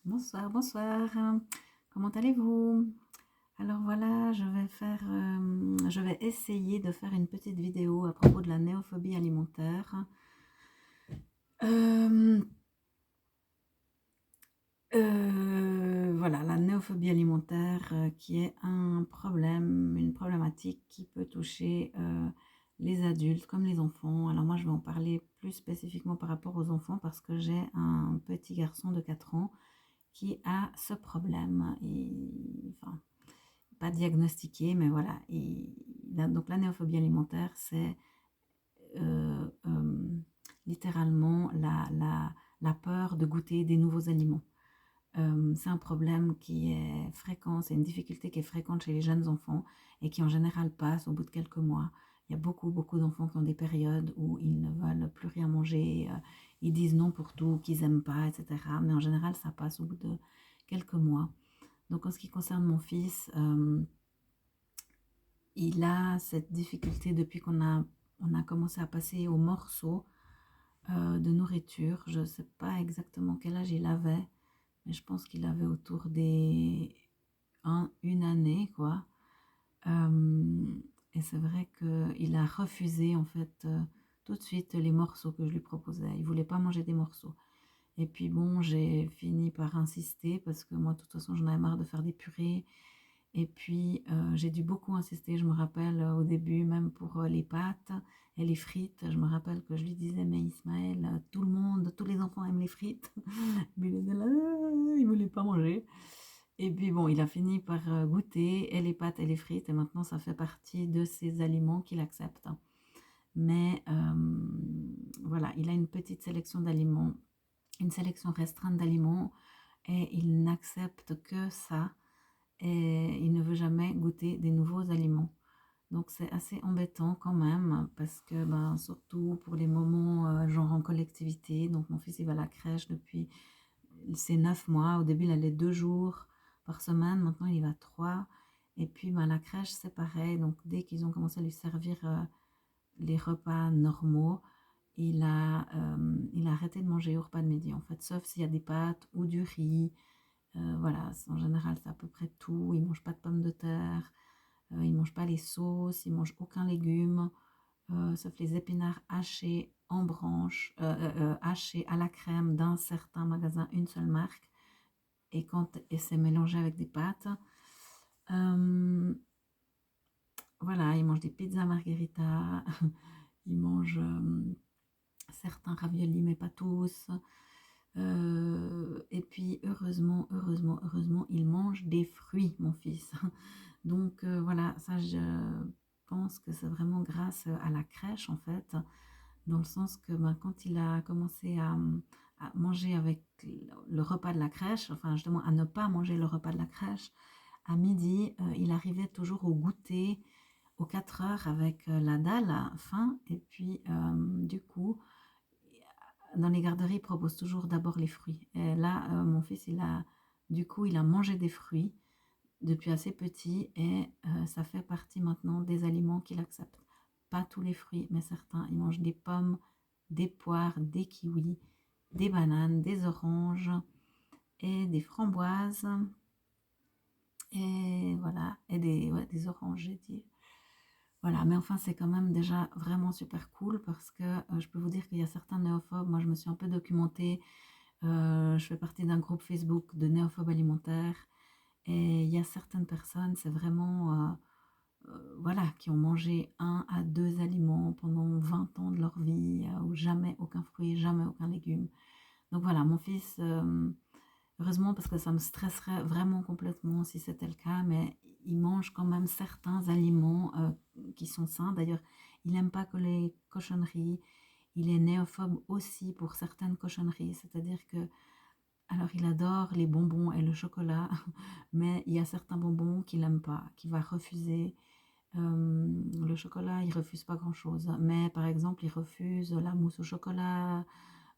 Bonsoir, bonsoir. Comment allez-vous? Alors voilà, je vais essayer de faire une petite vidéo à propos de la néophobie alimentaire. Euh, voilà, la néophobie alimentaire qui est un problème, une problématique qui peut toucher les adultes comme les enfants. Alors moi, je vais en parler plus spécifiquement par rapport aux enfants parce que j'ai un petit garçon de 4 ans qui a ce problème. Enfin, pas diagnostiqué, mais voilà. Donc la néophobie alimentaire, c'est euh, euh, littéralement la peur de goûter des nouveaux aliments. C'est un problème qui est fréquent, c'est une difficulté qui est fréquente chez les jeunes enfants et qui en général passe au bout de quelques mois. Il y a beaucoup d'enfants qui ont des périodes où ils ne veulent plus rien manger, ils disent non pour tout, qu'ils n'aiment pas, etc. Mais en général, ça passe au bout de quelques mois. Donc en ce qui concerne mon fils, il a cette difficulté depuis on a commencé à passer aux morceaux de nourriture. Je ne sais pas exactement quel âge il avait, mais je pense qu'il avait autour des une année, quoi. Euh, et c'est vrai qu'il a refusé, en fait, tout de suite les morceaux que je lui proposais. Il ne voulait pas manger des morceaux. Et puis bon, j'ai fini par insister parce que moi, de toute façon, j'en avais marre de faire des purées. Et puis, j'ai dû beaucoup insister, je me rappelle au début, même pour les pâtes et les frites. Je me rappelle que je lui disais, mais Ismaël, tout le monde, tous les enfants aiment les frites. Mais il était là, il voulait pas manger. Et puis bon, il a fini par goûter et les pâtes et les frites. Et maintenant, ça fait partie de ces aliments qu'il accepte. Mais voilà, il a une petite sélection d'aliments, une sélection restreinte d'aliments. Et il n'accepte que ça et il ne veut jamais goûter des nouveaux aliments. Donc c'est assez embêtant quand même parce que ben, surtout pour les moments genre en collectivité, donc mon fils il va à la crèche depuis ses 9 mois, au début il allait 2 jours par semaine, maintenant il y va 3 et puis ben, la crèche c'est pareil, donc dès qu'ils ont commencé à lui servir les repas normaux, il a arrêté de manger au repas de midi en fait, sauf s'il y a des pâtes ou du riz. Voilà, en général, c'est à peu près tout. Ils ne mangent pas de pommes de terre, ils ne mangent pas les sauces, ils ne mangent aucun légume, sauf les épinards hachés en branches, hachés à la crème d'un certain magasin, une seule marque, et c'est mélangé avec des pâtes. Euh, voilà, ils mangent des pizzas margherita, ils mangent certains raviolis, mais pas tous. Et puis heureusement, il mange des fruits, mon fils. Donc voilà, ça je pense que c'est vraiment grâce à la crèche en fait, dans le sens que ben, quand il a commencé à manger avec le repas de la crèche, enfin justement à ne pas manger le repas de la crèche, à midi, il arrivait toujours au goûter aux 4 heures avec la dalle à faim, et puis du coup, dans les garderies, ils proposent toujours d'abord les fruits. Et là, mon fils, il a mangé des fruits depuis assez petit et ça fait partie maintenant des aliments qu'il accepte. Pas tous les fruits, mais certains. Il mange des pommes, des poires, des kiwis, des bananes, des oranges et des framboises. Et voilà, et ouais, des oranges, j'ai dit. Voilà, mais enfin, c'est quand même déjà vraiment super cool parce que je peux vous dire qu'il y a certains néophobes. Moi, je me suis un peu documentée. Je fais partie d'un groupe Facebook de néophobes alimentaires et il y a certaines personnes, c'est vraiment, voilà, qui ont mangé un à deux aliments pendant 20 ans de leur vie, ou jamais aucun fruit, jamais aucun légume. Donc voilà, mon fils, heureusement parce que ça me stresserait vraiment complètement si c'était le cas, mais il mange quand même certains aliments qui sont sains. D'ailleurs, il n'aime pas que les cochonneries. Il est néophobe aussi pour certaines cochonneries, c'est-à-dire que alors, il adore les bonbons et le chocolat, mais il y a certains bonbons qu'il n'aime pas, qu'il va refuser. Le chocolat, il refuse pas grand-chose, mais par exemple, il refuse la mousse au chocolat,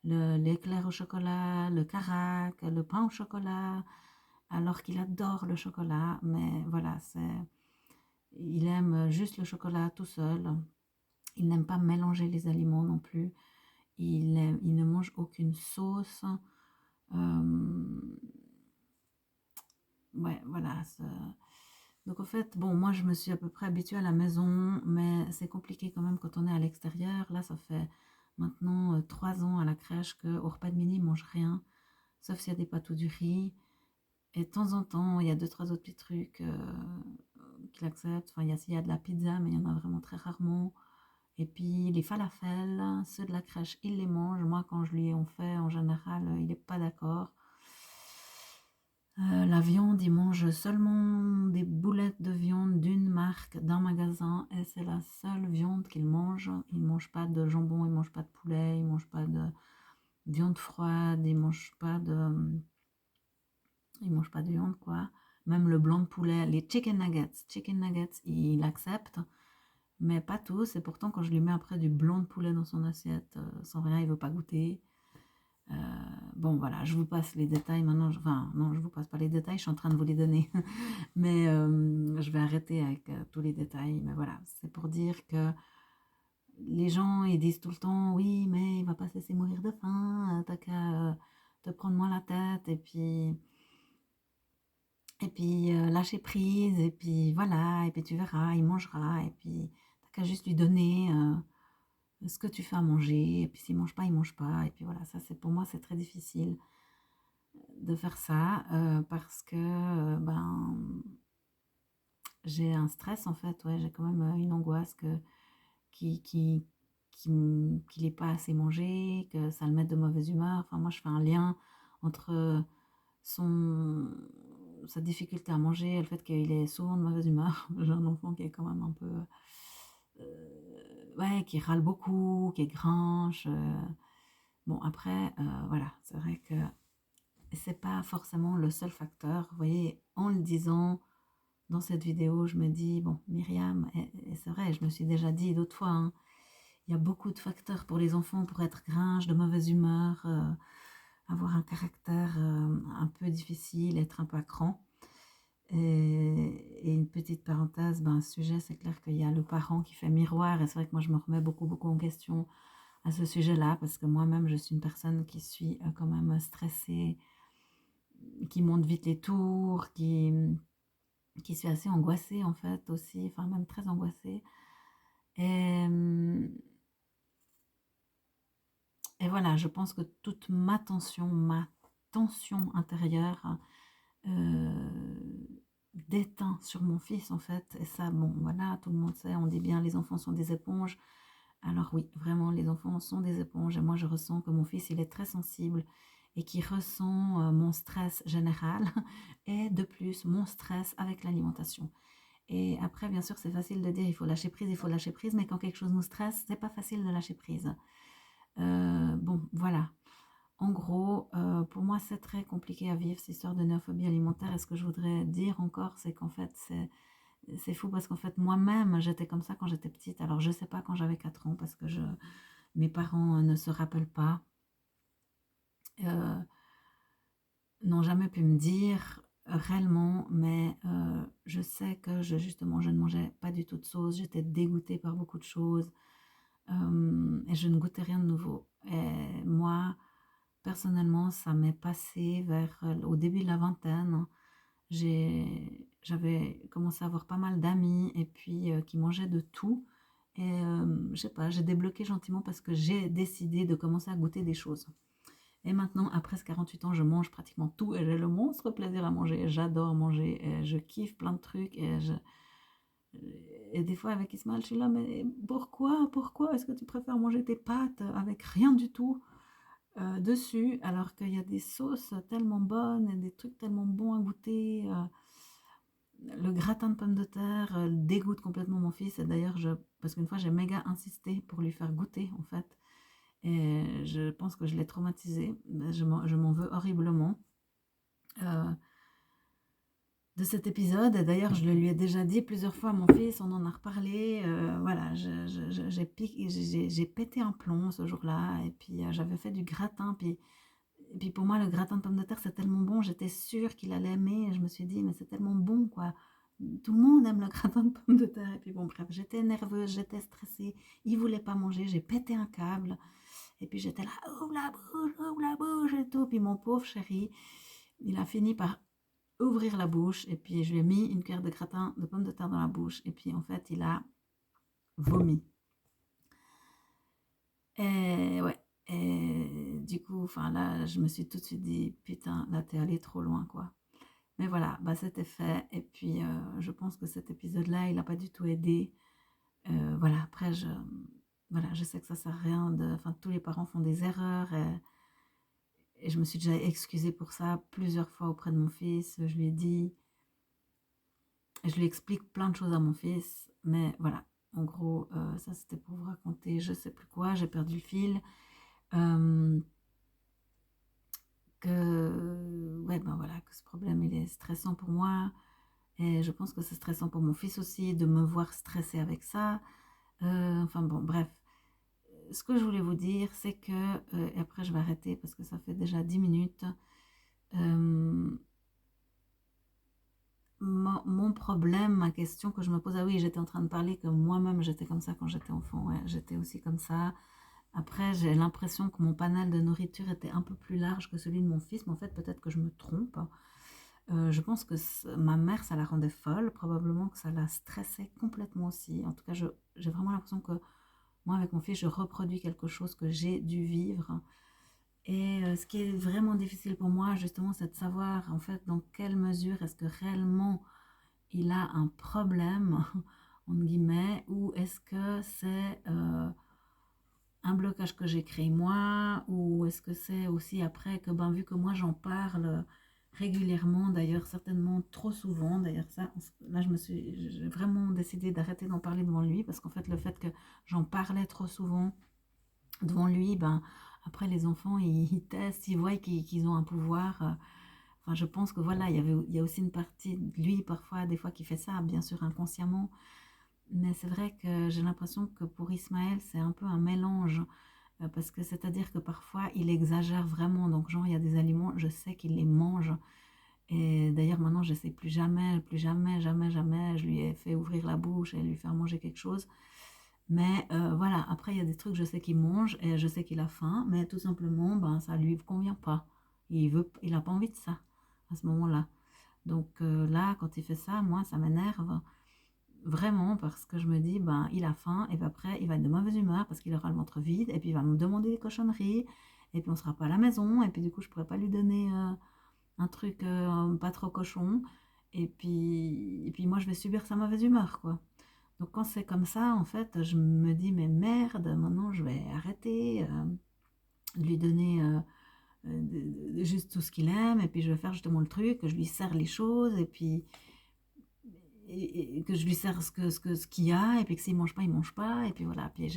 l'éclair au chocolat, le carac, le pain au chocolat, alors qu'il adore le chocolat, mais voilà, il aime juste le chocolat tout seul. Il n'aime pas mélanger les aliments non plus. Il ne mange aucune sauce. ouais, voilà. Donc en fait, bon, moi je me suis à peu près habituée à la maison, mais c'est compliqué quand même quand on est à l'extérieur. Là, ça fait maintenant 3 ans à la crèche qu'au repas de midi, ils mangent rien, sauf s'il y a des pâtes ou du riz. Et de temps en temps, il y a deux, trois autres petits trucs qu'il accepte. Enfin, s'il y a de la pizza, mais il y en a vraiment très rarement. Et puis les falafels, ceux de la crèche, il les mange. Moi, quand je lui en fais, en général, il n'est pas d'accord. La viande, il mange seulement des boulettes de viande d'une marque, d'un magasin, et c'est la seule viande qu'il mange. Il ne mange pas de jambon, il ne mange pas de poulet, il ne mange pas de viande froide, il mange pas de viande, quoi. Même le blanc de poulet, les chicken nuggets, il accepte, mais pas tous. Et pourtant, quand je lui mets après du blanc de poulet dans son assiette, sans rien, il veut pas goûter. Bon, voilà, je vous passe les détails maintenant. Enfin, non, je vous passe pas les détails, je suis en train de vous les donner. Mais je vais arrêter avec tous les détails. Mais voilà, c'est pour dire que les gens, ils disent tout le temps, oui, mais il va pas se laisser mourir de faim, t'as qu'à te prendre moins la tête, et puis lâcher prise, et puis voilà, et puis tu verras, il mangera, et puis t'as qu'à juste lui donner ce que tu fais à manger, et puis s'il mange pas, il mange pas, et puis voilà, ça c'est pour moi c'est très difficile de faire ça parce que ben j'ai un stress en fait, ouais, j'ai quand même une angoisse qui, qui, qu'il n'ait pas assez mangé, que ça le mette de mauvaise humeur. Enfin, moi je fais un lien entre son, sa difficulté à manger et le fait qu'il est souvent de mauvaise humeur. J'ai un enfant qui est quand même un peu ouais, qui râle beaucoup, qui est grinche. Bon, après, voilà, c'est vrai que c'est pas forcément le seul facteur. Vous voyez, en le disant dans cette vidéo, je me dis, bon, Myriam, et c'est vrai, je me suis déjà dit d'autres fois, hein, il y a beaucoup de facteurs pour les enfants pour être grinche, de mauvaise humeur, avoir un caractère un peu difficile, être un peu à cran. Et une petite parenthèse, ben, ce sujet, c'est clair qu'il y a le parent qui fait miroir, et c'est vrai que moi, je me remets beaucoup, beaucoup en question à ce sujet-là, parce que moi-même, je suis une personne qui suis quand même stressée, qui monte vite les tours, qui suis assez angoissée en fait aussi, enfin même très angoissée. Et, et voilà, je pense que toute ma tension intérieure euh, déteint sur mon fils en fait. Et ça, bon voilà, tout le monde sait, on dit bien les enfants sont des éponges. Alors oui, vraiment, les enfants sont des éponges et moi je ressens que mon fils, il est très sensible et qui ressent mon stress général et de plus mon stress avec l'alimentation. Et après, bien sûr, c'est facile de dire il faut lâcher prise, mais quand quelque chose nous stresse, c'est pas facile de lâcher prise. Bon, voilà. En gros, pour moi, c'est très compliqué à vivre, cette histoire de néophobie alimentaire. Et ce que je voudrais dire encore, c'est qu'en fait, c'est fou parce qu'en fait, moi-même, j'étais comme ça quand j'étais petite. Alors, je sais pas quand j'avais 4 ans parce que mes parents ne se rappellent pas, euh, n'ont jamais pu me dire réellement, mais je sais que justement, je ne mangeais pas du tout de sauce. J'étais dégoûtée par beaucoup de choses et je ne goûtais rien de nouveau. Et moi, personnellement, ça m'est passé au début de la vingtaine. J'avais commencé à avoir pas mal d'amis et puis qui mangeaient de tout. Et je sais pas, j'ai débloqué gentiment parce que j'ai décidé de commencer à goûter des choses. Et maintenant, à presque 48 ans, je mange pratiquement tout et j'ai le monstre plaisir à manger. J'adore manger et je kiffe plein de trucs. Et des fois, avec Ismaël, je suis là, mais pourquoi est-ce que tu préfères manger tes pâtes avec rien du tout dessus, alors qu'il y a des sauces tellement bonnes et des trucs tellement bons à goûter. Le gratin de pommes de terre dégoûte complètement mon fils. Et d'ailleurs, parce qu'une fois, j'ai méga insisté pour lui faire goûter, en fait. Et je pense que je l'ai traumatisé. Je m'en veux horriblement euh, de cet épisode. Et d'ailleurs, je le lui ai déjà dit plusieurs fois à mon fils, on en a reparlé. Voilà, j'ai pété un plomb ce jour-là. Et puis, j'avais fait du gratin. Et puis pour moi, le gratin de pommes de terre, c'est tellement bon. J'étais sûre qu'il allait aimer. Et je me suis dit, mais c'est tellement bon, quoi. Tout le monde aime le gratin de pommes de terre. Et puis bon, bref, j'étais nerveuse, j'étais stressée. Il voulait pas manger. J'ai pété un câble. Et puis j'étais là, ouvre la bouche et tout. Puis mon pauvre chéri, il a fini par ouvrir la bouche et puis je lui ai mis une cuillère de gratin de pommes de terre dans la bouche et puis en fait il a vomi. Et ouais, et du coup, enfin là, je me suis tout de suite dit, putain, là t'es allé trop loin quoi. Mais voilà, bah c'était fait et puis je pense que cet épisode-là, il n'a pas du tout aidé. Voilà, après voilà, je sais que ça sert à rien enfin tous les parents font des erreurs et je me suis déjà excusée pour ça plusieurs fois auprès de mon fils. Je lui ai dit, je lui explique plein de choses à mon fils, mais voilà. En gros, ça c'était pour vous raconter, je sais plus quoi, j'ai perdu le fil. Euh, ouais, ben voilà, que ce problème il est stressant pour moi. Et je pense que c'est stressant pour mon fils aussi de me voir stressée avec ça. Enfin bon, bref. Ce que je voulais vous dire, c'est que, et après je vais arrêter parce que ça fait déjà 10 minutes, mon problème, ma question que je me pose, ah oui, j'étais en train de parler que moi-même j'étais comme ça quand j'étais enfant, ouais, j'étais aussi comme ça. Après, j'ai l'impression que mon panel de nourriture était un peu plus large que celui de mon fils, mais en fait, peut-être que je me trompe. Je pense que ma mère, ça la rendait folle, probablement que ça la stressait complètement aussi. En tout cas, j'ai vraiment l'impression que moi, avec mon fils, je reproduis quelque chose que j'ai dû vivre. Et ce qui est vraiment difficile pour moi, justement, c'est de savoir, en fait, dans quelle mesure est-ce que réellement il a un problème, entre guillemets, ou est-ce que c'est un blocage que j'ai créé moi, ou est-ce que c'est aussi après que, ben, vu que moi j'en parle régulièrement, d'ailleurs certainement trop souvent, d'ailleurs ça, là j'ai vraiment décidé d'arrêter d'en parler devant lui, parce qu'en fait le fait que j'en parlais trop souvent devant lui, ben, après les enfants ils testent, ils voient qu'ils ont un pouvoir. Enfin, je pense que voilà, il y a aussi une partie de lui parfois, des fois qui fait ça, bien sûr inconsciemment, mais c'est vrai que j'ai l'impression que pour Ismaël c'est un peu un mélange. Parce que c'est-à-dire que parfois il exagère vraiment, donc genre il y a des aliments, je sais qu'il les mange, et d'ailleurs maintenant je sais plus jamais, plus jamais, jamais, jamais, je lui ai fait ouvrir la bouche et lui faire manger quelque chose, mais voilà, après il y a des trucs, je sais qu'il mange, et je sais qu'il a faim, mais tout simplement, ben ça lui convient pas, il a pas envie de ça, à ce moment-là, donc là, quand il fait ça, moi ça m'énerve, vraiment, parce que je me dis, ben, il a faim, et puis après, il va être de mauvaise humeur parce qu'il aura le ventre vide, et puis il va me demander des cochonneries, et puis on sera pas à la maison, et puis du coup, je pourrais pas lui donner un truc pas trop cochon, et puis moi, je vais subir sa mauvaise humeur, quoi. Donc quand c'est comme ça, en fait, je me dis, mais merde, maintenant, je vais arrêter de lui donner juste tout ce qu'il aime, et puis je vais faire justement le truc, que je lui sers les choses, et que je lui sers ce qu'il y a, et puis que s'il mange pas, il mange pas, et puis voilà. Puis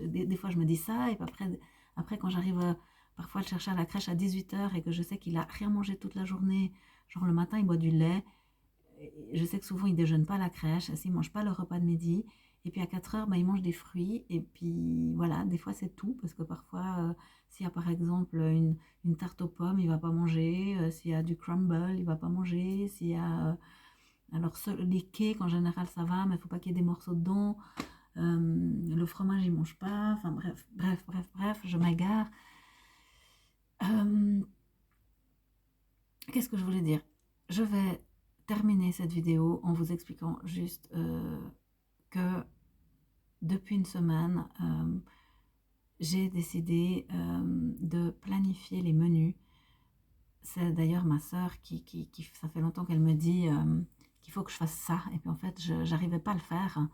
des fois, je me dis ça, et puis après quand j'arrive parfois à le chercher à la crèche à 18h et que je sais qu'il a rien mangé toute la journée, genre le matin, il boit du lait, je sais que souvent, il déjeune pas à la crèche, s'il mange pas le repas de midi, et puis à 4h, ben, il mange des fruits, et puis voilà, des fois, c'est tout, parce que parfois, s'il y a par exemple une tarte aux pommes, il va pas manger, s'il y a du crumble, il va pas manger, s'il y a alors, les cakes, en général, ça va, mais il ne faut pas qu'il y ait des morceaux dedans. Le fromage, il ne mange pas. Enfin, bref, je m'égare. Euh, Qu'est-ce que je voulais dire? Je vais terminer cette vidéo en vous expliquant juste que depuis une semaine, j'ai décidé de planifier les menus. C'est d'ailleurs ma sœur ça fait longtemps qu'elle me dit qu'il faut que je fasse ça. Et puis en fait, je n'arrivais pas à le faire.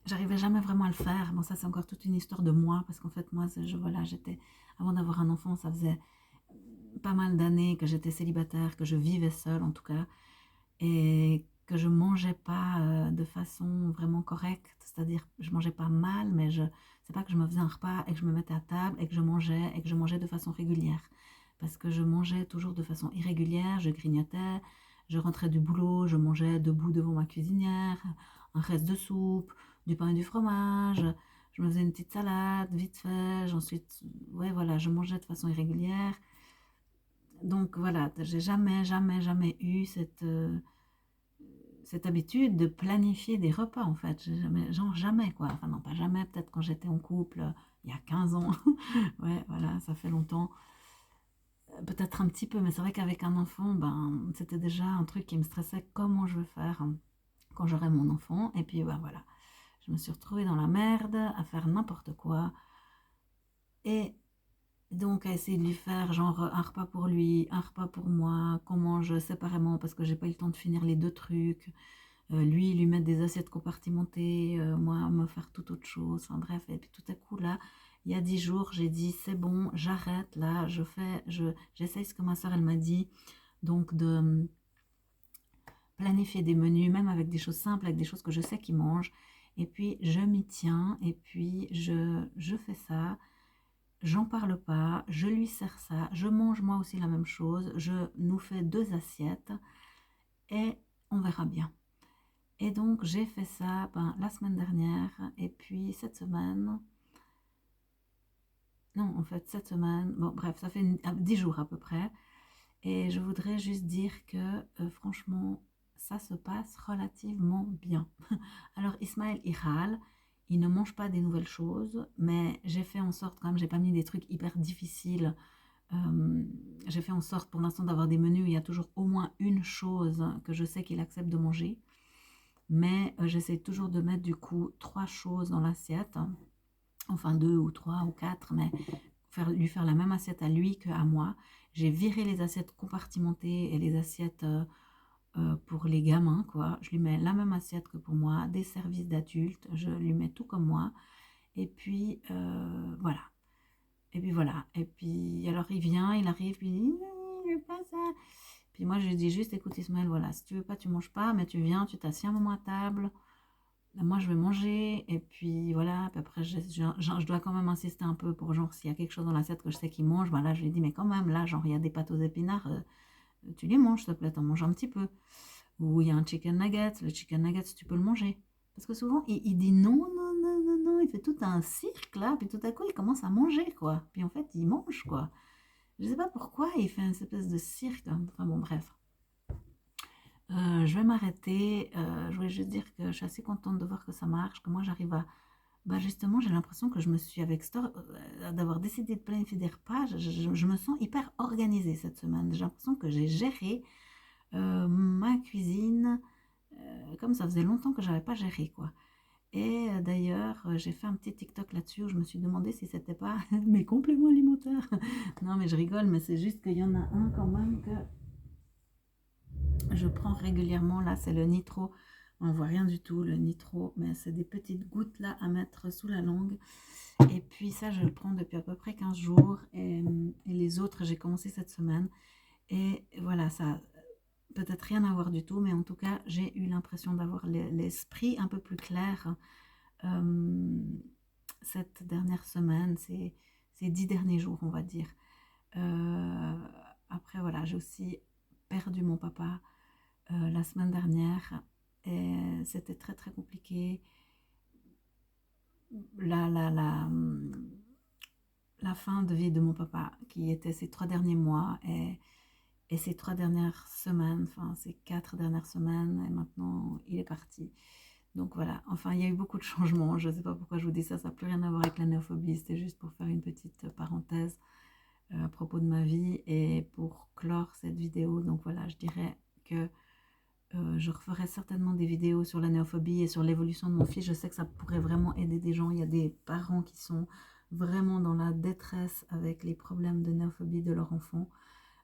J'arrivais jamais vraiment à le faire. Bon, ça, c'est encore toute une histoire de moi, parce qu'en fait, moi, voilà, avant d'avoir un enfant, ça faisait pas mal d'années que j'étais célibataire, que je vivais seule en tout cas, et que je mangeais pas de façon vraiment correcte. C'est-à-dire, je mangeais pas mal, mais c'est pas que je me faisais un repas et que je me mettais à table et que je mangeais de façon régulière. Parce que je mangeais toujours de façon irrégulière, je grignotais, je rentrais du boulot, je mangeais debout devant ma cuisinière, un reste de soupe, du pain et du fromage, je me faisais une petite salade, vite fait, ensuite, ouais, voilà, je mangeais de façon irrégulière. Donc voilà, j'ai jamais eu cette habitude de planifier des repas en fait, genre jamais quoi, enfin non pas jamais, peut-être quand j'étais en couple il y a 15 ans, ouais voilà, ça fait longtemps. peut-être un petit peu, mais c'est vrai qu'avec un enfant, ben, c'était déjà un truc qui me stressait. Comment je vais faire quand j'aurai mon enfant? Et puis, ben voilà, je me suis retrouvée dans la merde à faire n'importe quoi. Et donc, à essayer de lui faire genre un repas pour lui, un repas pour moi, qu'on mange séparément parce que j'ai pas eu le temps de finir les deux trucs. Lui mettre des assiettes compartimentées, moi me faire tout autre chose. Enfin bref, et puis tout à coup là, il y a 10 jours, j'ai dit c'est bon, j'arrête là, j'essaye ce que ma soeur elle m'a dit, donc de planifier des menus, même avec des choses simples, avec des choses que je sais qu'il mange. Et puis je m'y tiens, et puis je fais ça. J'en parle pas, je lui sers ça, je mange moi aussi la même chose, je nous fais 2 assiettes et on verra bien. Et donc j'ai fait ça la semaine dernière et puis cette semaine, non en fait cette semaine, bon bref ça fait 10 jours à peu près. Et je voudrais juste dire que franchement ça se passe relativement bien. Alors Ismaël il râle, il ne mange pas des nouvelles choses, mais j'ai fait en sorte quand même, j'ai pas mis des trucs hyper difficiles. J'ai fait en sorte pour l'instant d'avoir des menus où il y a toujours au moins une chose que je sais qu'il accepte de manger. Mais j'essaie toujours de mettre du coup 3 choses dans l'assiette. Enfin 2 ou 3 ou 4, mais lui faire la même assiette à lui qu'à moi. J'ai viré les assiettes compartimentées et les assiettes pour les gamins, quoi. Je lui mets la même assiette que pour moi, des services d'adultes, je lui mets tout comme moi. Et puis voilà. Et puis voilà. Et puis alors il vient, il arrive, puis il dit je veux pas ça. Puis moi je lui dis juste écoute Ismaël, voilà, si tu veux pas tu manges pas, mais tu viens, tu t'assieds un moment à table. Moi je vais manger et puis voilà, puis après je dois quand même insister un peu pour genre s'il y a quelque chose dans l'assiette que je sais qu'il mange, là je lui dis mais quand même là genre il y a des pâtes aux épinards, tu les manges s'il te plaît, t'en manges un petit peu. Ou il y a un chicken nugget, le chicken nugget tu peux le manger. Parce que souvent il dit non, non, non, non, non, il fait tout un cirque là, puis tout à coup il commence à manger quoi. Puis en fait il mange quoi. Je sais pas pourquoi il fait une espèce de cirque, hein. Enfin bon bref. Je vais m'arrêter. Je voulais juste dire que je suis assez contente de voir que ça marche, que moi j'arrive à... justement, j'ai l'impression que je me suis, avec Store, d'avoir décidé de planifier des repas, je me sens hyper organisée cette semaine. J'ai l'impression que j'ai géré ma cuisine comme ça faisait longtemps que je n'avais pas géré, quoi. Et d'ailleurs, j'ai fait un petit TikTok là-dessus où je me suis demandé si c'était pas mes compléments alimentaires. Non, mais je rigole, mais c'est juste qu'il y en a un quand même que je prends régulièrement. Là, c'est le nitro. On ne voit rien du tout, le nitro, mais c'est des petites gouttes là à mettre sous la langue. Et puis ça, je le prends depuis à peu près 15 jours. Et les autres, j'ai commencé cette semaine. Et voilà, ça peut-être rien à voir du tout, mais en tout cas, j'ai eu l'impression d'avoir l'esprit un peu plus clair cette dernière semaine, ces 10 derniers jours, on va dire. Après, voilà, j'ai aussi perdu mon papa la semaine dernière et c'était très très compliqué. La fin de vie de mon papa qui était ces 3 derniers mois et ces 3 dernières semaines, enfin ces 4 dernières semaines et maintenant il est parti. Donc voilà, enfin il y a eu beaucoup de changements, je ne sais pas pourquoi je vous dis ça, ça n'a plus rien à voir avec la néophobie, c'était juste pour faire une petite parenthèse à propos de ma vie et pour clore cette vidéo. Donc voilà, je dirais que je referai certainement des vidéos sur la néophobie et sur l'évolution de mon fils. Je sais que ça pourrait vraiment aider des gens. Il y a des parents qui sont vraiment dans la détresse avec les problèmes de néophobie de leur enfant.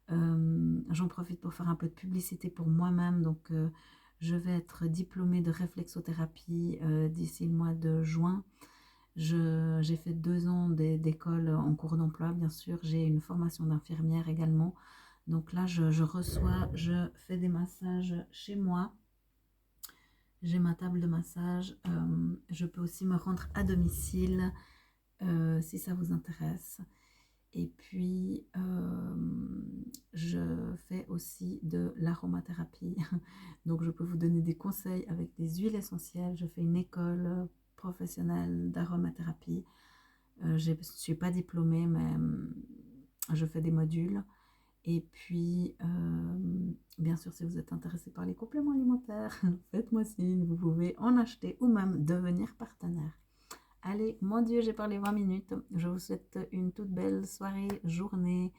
J'en profite pour faire un peu de publicité pour moi-même. Donc, je vais être diplômée de réflexothérapie d'ici le mois de juin. J'ai fait 2 ans d'école en cours d'emploi, bien sûr. J'ai une formation d'infirmière également. Donc là, je fais des massages chez moi. J'ai ma table de massage. Je peux aussi me rendre à domicile si ça vous intéresse. Et puis, je fais aussi de l'aromathérapie. Donc, je peux vous donner des conseils avec des huiles essentielles. Je fais une école professionnelle d'aromathérapie. Je ne suis pas diplômée, mais je fais des modules. Et puis, bien sûr, si vous êtes intéressé par les compléments alimentaires, faites-moi signe, vous pouvez en acheter ou même devenir partenaire. Allez, mon Dieu, j'ai parlé 20 minutes. Je vous souhaite une toute belle soirée, journée,